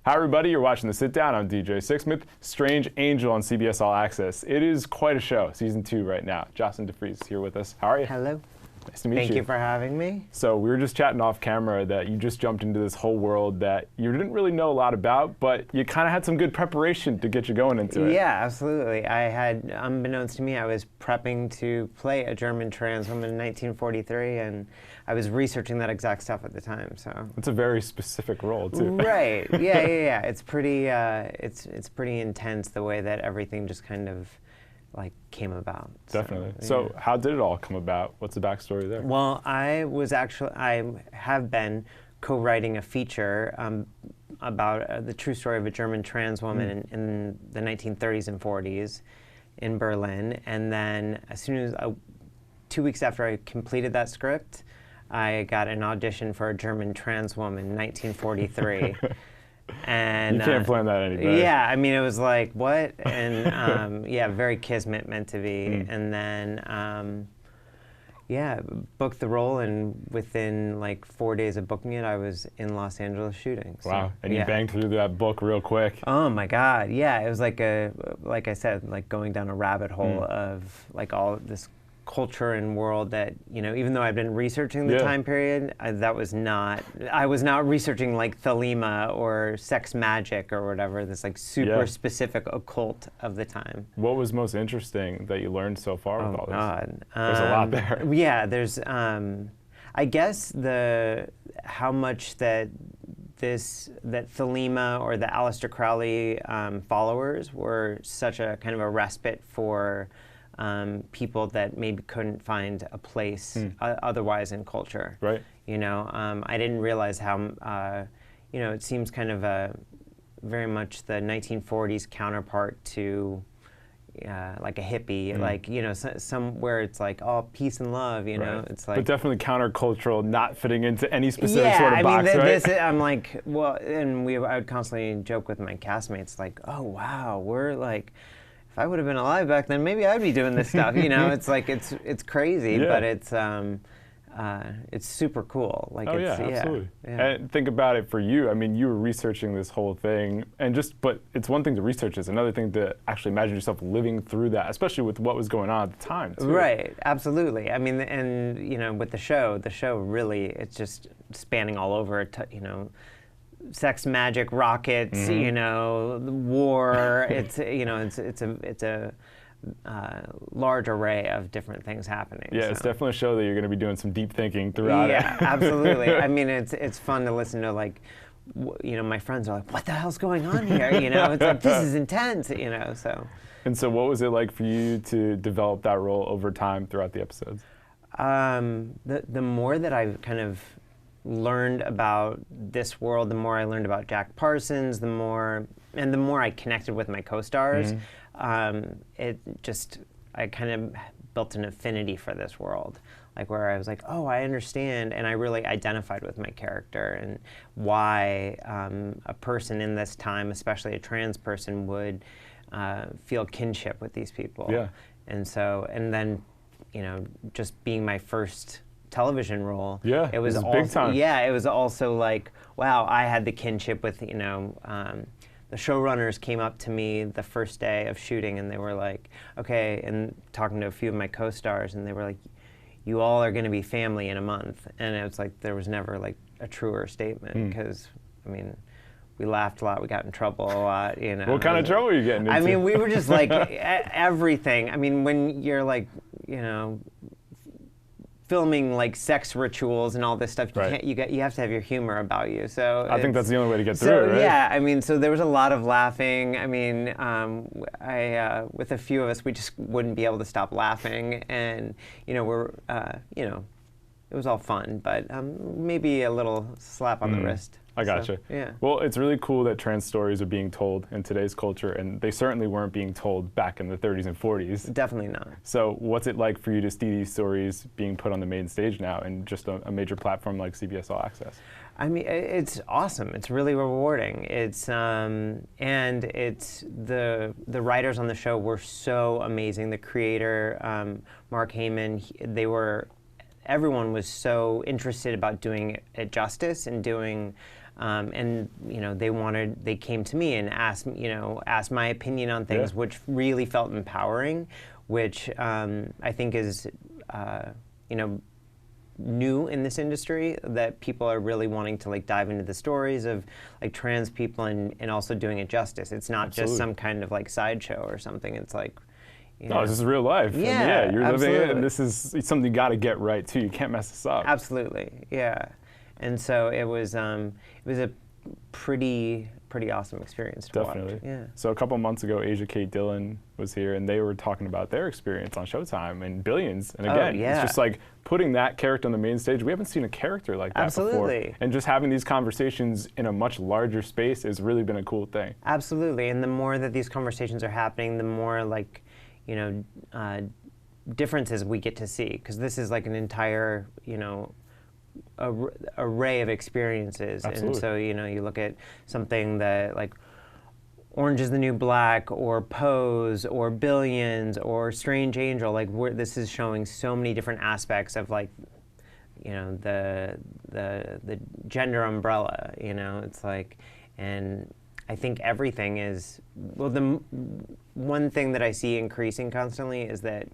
Hi everybody, you're watching The Sit Down. I'm DJ Sixsmith, Strange Angel on CBS All Access. It is quite a show, season 2 right now. Joslyn DeFreece is here with us. How are you? Hello. Nice to meet you. Thank you for having me. So we were just chatting off camera that you just jumped into this whole world that you didn't really know a lot about, but you kind of had some good preparation to get you going into it. Yeah, absolutely. I had, unbeknownst to me, I was prepping to play a German trans woman in 1943, and I was researching that exact stuff at the time. So it's a very specific role too. Right. Yeah. It's pretty. It's pretty intense the way that everything just kind of like came about. Definitely. So, So how did it all come about? What's the backstory there? Well, I have been co-writing a feature about the true story of a German trans woman in the 1930s and 40s in Berlin. And then as soon as 2 weeks after I completed that script, I got an audition for a German trans woman in 1943. And you can't plan that any better. Yeah, I mean, it was like, what? And yeah, very kismet meant to be. And then, yeah, booked the role, and within like 4 days of booking it, I was in Los Angeles shooting. So, wow, and you banged through that book real quick. Oh my God, yeah, it was like like I said, like going down a rabbit hole of like all this culture and world that, you know, even though I've been researching the time period, I was not researching like Thelema or sex magic or whatever, this like super specific occult of the time. What was most interesting that you learned so far with all this? God. There's a lot there. Yeah, there's, I guess how much that Thelema or the Aleister Crowley followers were such a kind of a respite for people that maybe couldn't find a place otherwise in culture. Right. You know, I didn't realize how, you know, it seems kind of very much the 1940s counterpart to like a hippie, like, you know, somewhere it's like, oh, peace and love, you know, it's like. But definitely countercultural, not fitting into any specific sort of box, right? I'm like, well, and I would constantly joke with my castmates, like, oh, wow, we're like, if I would have been alive back then, maybe I'd be doing this stuff. You know, it's like it's crazy, but it's super cool. Like, absolutely. Yeah. And think about it for you. I mean, you were researching this whole thing, and but it's one thing to research this, another thing to actually imagine yourself living through that, especially with what was going on at the time, too. Right. Absolutely. I mean, and you know, with the show really, it's just spanning all over. You know. Sex, magic, rockets, you know, war. It's you know, it's a large array of different things happening. Yeah, so. It's definitely a show that you're going to be doing some deep thinking throughout it. Yeah, absolutely. I mean, it's fun to listen to. Like, you know, my friends are like, "What the hell's going on here?" You know, it's like, this is intense. You know, so. And so, what was it like for you to develop that role over time throughout the episodes? The more that I've kind of learned about this world, the more I learned about Jack Parsons, the more I connected with my co-stars, I kind of built an affinity for this world, like where I was like, oh, I understand, and I really identified with my character and why a person in this time, especially a trans person, would feel kinship with these people. Yeah. And then, you know, just being my first television role. Yeah, it was also, big time. Yeah, it was also like, wow, I had the kinship with, you know, the showrunners came up to me the first day of shooting and they were like, okay, and talking to a few of my co-stars, and they were like, you all are going to be family in a month. And it was like, there was never like a truer statement, because, I mean, we laughed a lot, we got in trouble a lot, you know. What kind of trouble are you getting into? I mean, we were just like, everything. I mean, when you're like, you know, filming like sex rituals and all this stuff, you have to have your humor about you. So I think that's the only way to get through it, right? Yeah, I mean, so there was a lot of laughing. I mean, with a few of us, we just wouldn't be able to stop laughing, and you know, you know, it was all fun, but maybe a little slap on the wrist. I gotcha. So, yeah. Well, it's really cool that trans stories are being told in today's culture, and they certainly weren't being told back in the 30s and 40s. Definitely not. So what's it like for you to see these stories being put on the main stage now in just a major platform like CBS All Access? I mean, it's awesome. It's really rewarding. It's and it's the writers on the show were so amazing. The creator, Mark Heyman, everyone was so interested about doing it justice and doing And they came to me and asked my opinion on things, which really felt empowering, which I think is new in this industry, that people are really wanting to like dive into the stories of like trans people and also doing it justice. It's not just some kind of like sideshow or something. It's like, no, this is real life. Yeah, and you're absolutely. living it, and this is something you got to get right too. You can't mess this up. Absolutely, yeah. And so it was a pretty awesome experience to watch. Yeah. So a couple months ago, Asia Kate Dillon was here, and they were talking about their experience on Showtime and Billions. And again, it's just like putting that character on the main stage. We haven't seen a character like that before. And just having these conversations in a much larger space has really been a cool thing. Absolutely. And the more that these conversations are happening, the more like, differences we get to see, because this is like an entire, array of experiences. Absolutely. And so, you look at something that like Orange is the New Black or Pose or Billions or Strange Angel, like this is showing so many different aspects of like, the gender umbrella, it's like, and I think everything is, well, the one thing that I see increasing constantly is that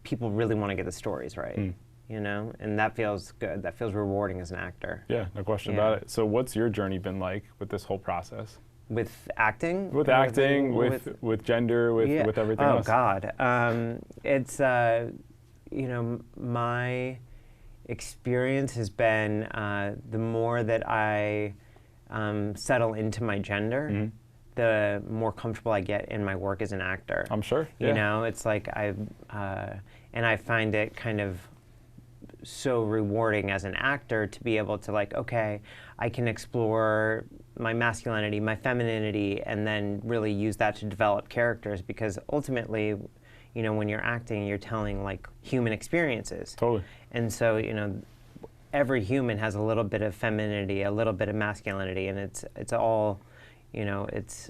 people really want to get the stories right, and that feels good. That feels rewarding as an actor. Yeah, no question about it. So what's your journey been like with this whole process? With acting? With acting, with gender, with everything else. Oh, God. It's, my experience has been the more that I settle into my gender, the more comfortable I get in my work as an actor. I'm sure. Yeah. It's like and I find it kind of so rewarding as an actor to be able to like, okay, I can explore my masculinity, my femininity, and then really use that to develop characters, because ultimately, when you're acting, you're telling like human experiences. Totally. And so, every human has a little bit of femininity, a little bit of masculinity, and it's all, it's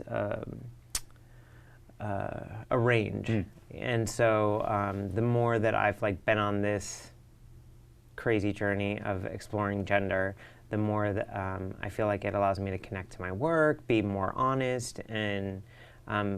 a range. And so the more that I've like been on this crazy journey of exploring gender, the more that I feel like it allows me to connect to my work, be more honest, and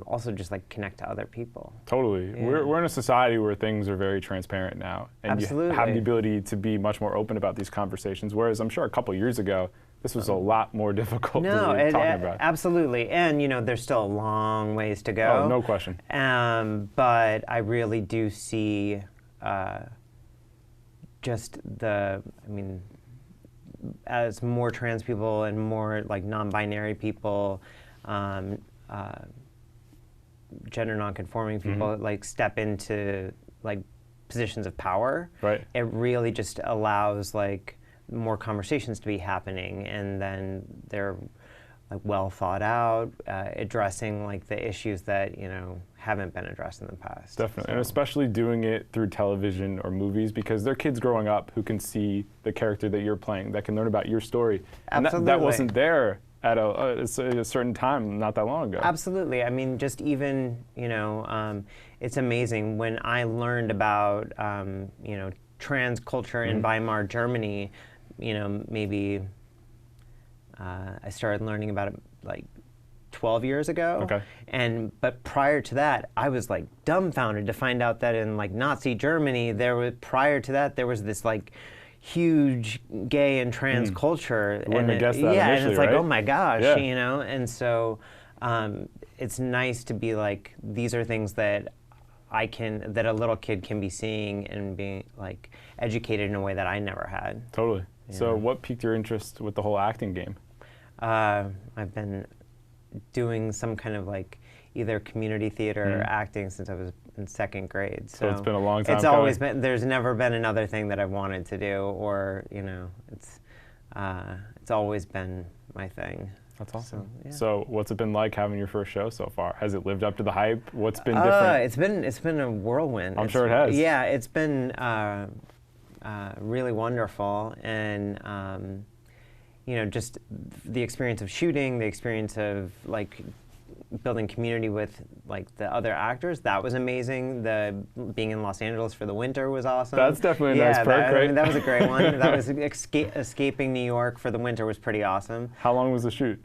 also just like connect to other people. Totally. Yeah. We're in a society where things are very transparent now, and Absolutely. You have the ability to be much more open about these conversations, whereas I'm sure a couple years ago, this was a lot more difficult to be talking about. Absolutely. And, there's still a long ways to go. Oh, no question. But I really do see as more trans people and more like non-binary people, gender non-conforming people like step into like positions of power, right, it really just allows like more conversations to be happening, and then they're like well thought out, addressing like the issues that haven't been addressed in the past. Definitely, and especially doing it through television or movies, because they're kids growing up who can see the character that you're playing, that can learn about your story. Absolutely. And that wasn't there at a certain time not that long ago. Absolutely. I mean, just even, it's amazing when I learned about, trans culture in Weimar, Germany, maybe I started learning about it like 12 years ago. Okay. But prior to that, I was like dumbfounded to find out that in like Nazi Germany, prior to that, there was this like huge gay and trans culture. You wouldn't have guessed that and initially, it's like, right? oh my gosh, and so it's nice to be like, these are things that that a little kid can be seeing and being like educated in a way that I never had. Totally. So what piqued your interest with the whole acting game? I've been doing some kind of like either community theater or acting since I was in second grade. So it's been a long time It's coming. always been, there's never been another thing that I've wanted to do, or, it's always been my thing. That's awesome. So, So what's it been like having your first show so far? Has it lived up to the hype? What's been different? It's been a whirlwind. I'm sure it has. Yeah, it's been really wonderful, and just the experience of shooting, the experience of like building community with like the other actors, that was amazing. The being in Los Angeles for the winter was awesome. That's definitely a nice perk, right? I mean, that was a great one. That was escaping New York for the winter was pretty awesome. How long was the shoot?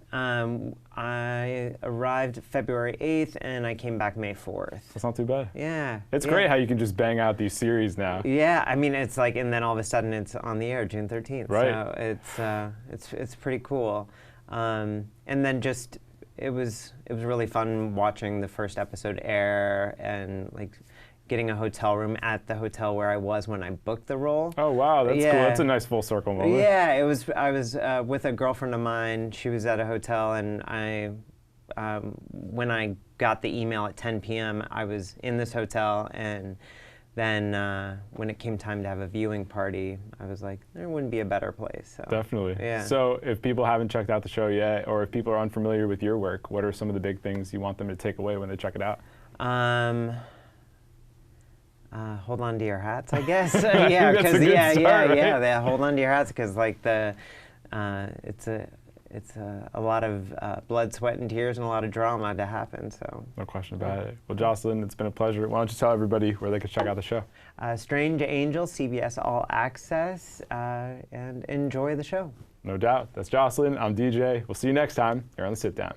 I arrived February 8th and I came back May 4th. That's not too bad. Yeah. It's great how you can just bang out these series now. Yeah, I mean, it's like, and then all of a sudden it's on the air June 13th. Right. So it's pretty cool. And then just, it was really fun watching the first episode air and like getting a hotel room at the hotel where I was when I booked the role. Oh wow, that's cool. That's a nice full circle moment. Yeah, I was with a girlfriend of mine. She was at a hotel, and when I got the email at 10 p.m., I was in this hotel, and then when it came time to have a viewing party, I was like, there wouldn't be a better place. So. Definitely. Yeah. So if people haven't checked out the show yet, or if people are unfamiliar with your work, what are some of the big things you want them to take away when they check it out? Hold on to your hats, I guess. Yeah, because right? Hold on to your hats because like it's a lot of blood, sweat, and tears, and a lot of drama to happen. So no question about it. Well, Joslyn, it's been a pleasure. Why don't you tell everybody where they can check out the show? Strange Angels, CBS All Access, and enjoy the show. No doubt. That's Joslyn. I'm DJ. We'll see you next time here on The Sit Down.